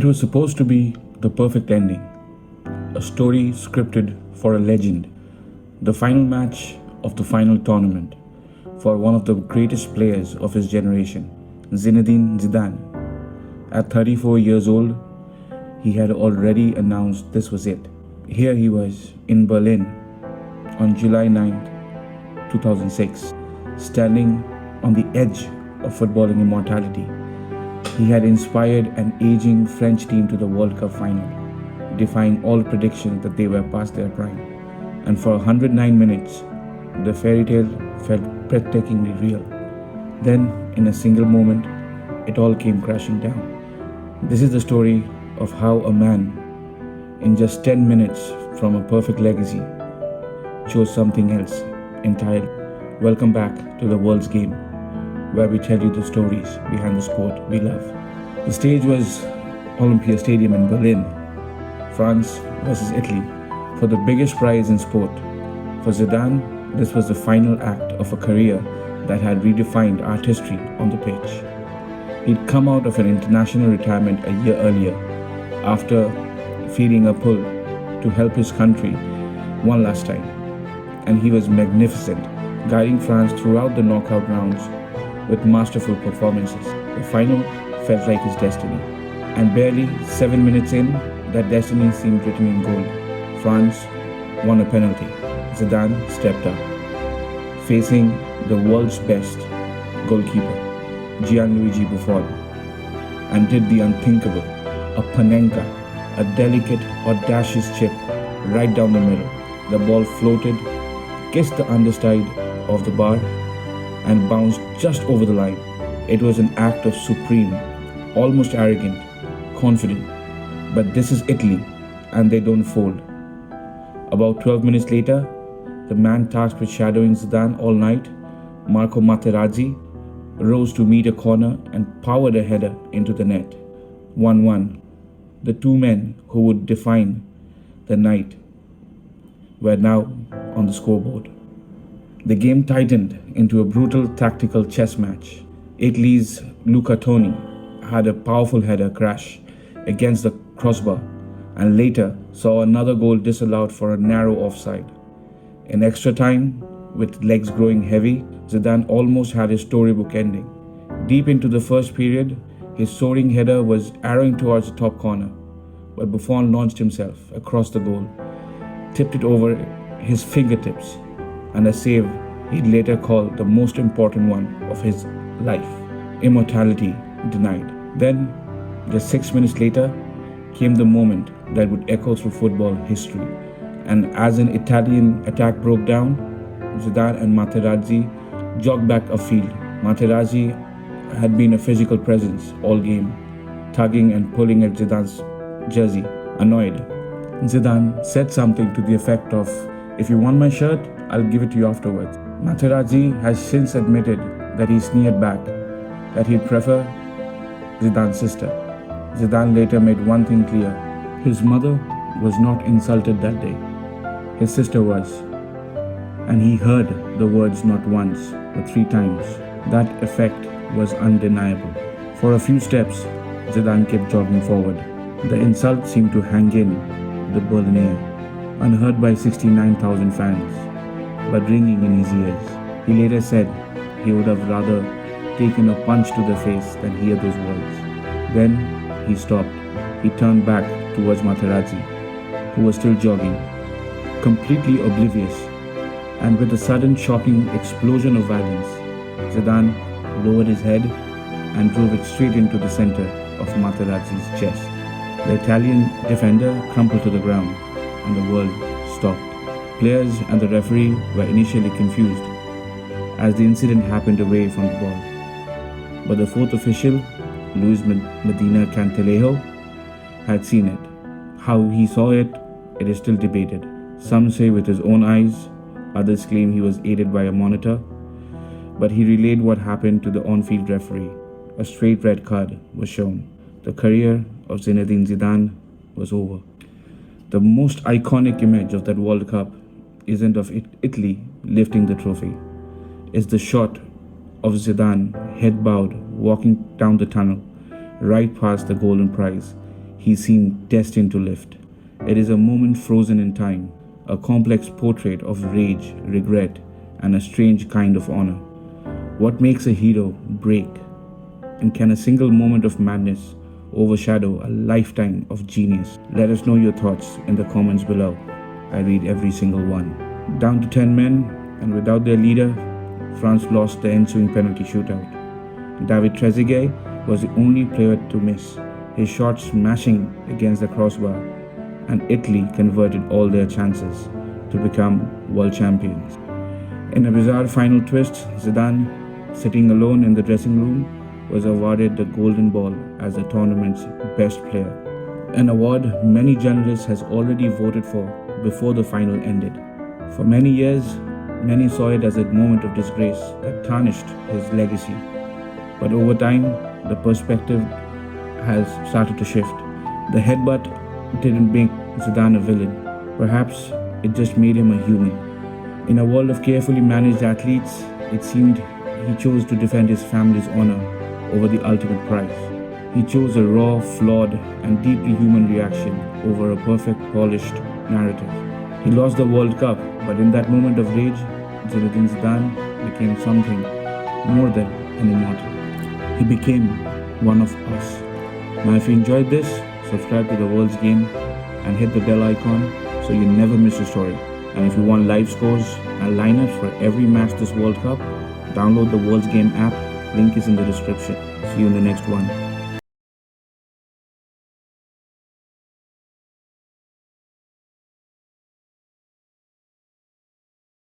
It was supposed to be the perfect ending, a story scripted for a legend, the final match of the final tournament for one of the greatest players of his generation, Zinedine Zidane. At 34 years old, he had already announced this was it. Here he was in Berlin on July 9, 2006, standing on the edge of footballing immortality. He had inspired an aging French team to the World Cup final, defying all predictions that they were past their prime. And for 109 minutes, the fairy tale felt breathtakingly real. Then, in a single moment, it all came crashing down. This is the story of how a man, in just 10 minutes from a perfect legacy, chose something else entirely. Welcome back to the World's Game, where we tell you the stories behind the sport we love. The stage was Olympia Stadium in Berlin, France versus Italy, for the biggest prize in sport. For Zidane, this was the final act of a career that had redefined art history on the pitch. He'd come out of an international retirement a year earlier, after feeling a pull to help his country one last time. And he was magnificent, guiding France throughout the knockout rounds with masterful performances. The final felt like his destiny. And barely 7 minutes in, that destiny seemed written in gold. France won a penalty. Zidane stepped up, facing the world's best goalkeeper, Gianluigi Buffon, and did the unthinkable, a panenka, a delicate, audacious chip right down the middle. The ball floated, kissed the underside of the bar, and bounced just over the line. It was an act of supreme, almost arrogant, confident. But this is Italy, and they don't fold. About 12 minutes later, the man tasked with shadowing Zidane all night, Marco Materazzi, rose to meet a corner and powered a header into the net. 1-1. The two men who would define the night were now on the scoreboard. The game tightened into a brutal tactical chess match. Italy's Luca Toni had a powerful header crash against the crossbar and later saw another goal disallowed for a narrow offside. In extra time, with legs growing heavy, Zidane almost had his storybook ending. Deep into the first period, his soaring header was arrowing towards the top corner, but Buffon launched himself across the goal, tipped it over his fingertips, and a save he'd later call the most important one of his life. Immortality denied. Then, just 6 minutes later, came the moment that would echo through football history. And as an Italian attack broke down, Zidane and Materazzi jogged back a field. Materazzi had been a physical presence all game, tugging and pulling at Zidane's jersey. Annoyed, Zidane said something to the effect of, "If you want my shirt, I'll give it to you afterwards." Materazzi has since admitted that he sneered back, that he'd prefer Zidane's sister. Zidane later made one thing clear: his mother was not insulted that day. His sister was. And he heard the words not once, but 3 times. That effect was undeniable. For a few steps, Zidane kept jogging forward. The insult seemed to hang in the Berlin air, unheard by 69,000 fans, but ringing in his ears. He later said he would have rather taken a punch to the face than hear those words. Then he stopped. He turned back towards Materazzi, who was still jogging, completely oblivious, and with a sudden shocking explosion of violence, Zidane lowered his head and drove it straight into the center of Materazzi's chest. The Italian defender crumpled to the ground, and the world stopped. Players and the referee were initially confused, as the incident happened away from the ball. But the fourth official, Luis Medina Cantalejo, had seen it. How he saw it, it is still debated. Some say with his own eyes, others claim he was aided by a monitor, but he relayed what happened to the on-field referee. A straight red card was shown. The career of Zinedine Zidane was over. The most iconic image of that World Cup isn't of Italy lifting the trophy. It's the shot of Zidane, head bowed, walking down the tunnel, right past the golden prize. he seemed destined to lift. It is a moment frozen in time, a complex portrait of rage, regret, and a strange kind of honor. What makes a hero break? And can a single moment of madness overshadow a lifetime of genius? Let us know your thoughts in the comments below. I read every single one. Down to 10 men, and without their leader, France lost the ensuing penalty shootout. David Trezeguet was the only player to miss, his shot smashing against the crossbar, and Italy converted all their chances to become world champions. In a bizarre final twist, Zidane, sitting alone in the dressing room, was awarded the Golden Ball as the tournament's best player, an award many journalists has already voted for before the final ended. For many years, many saw it as a moment of disgrace that tarnished his legacy. But over time, the perspective has started to shift. The headbutt didn't make Zidane a villain. Perhaps it just made him a human. In a world of carefully managed athletes, it seemed he chose to defend his family's honor over the ultimate prize. He chose a raw, flawed, and deeply human reaction over a perfect, polished narrative. He lost the World Cup, but in that moment of rage, Zinedine Zidane became something more than an immortal. He became one of us. Now if you enjoyed this, subscribe to The World's Game and hit the bell icon so you never miss a story. And if you want live scores and lineups for every match this World Cup, download the World's Game app. Link is in the description. See you in the next one.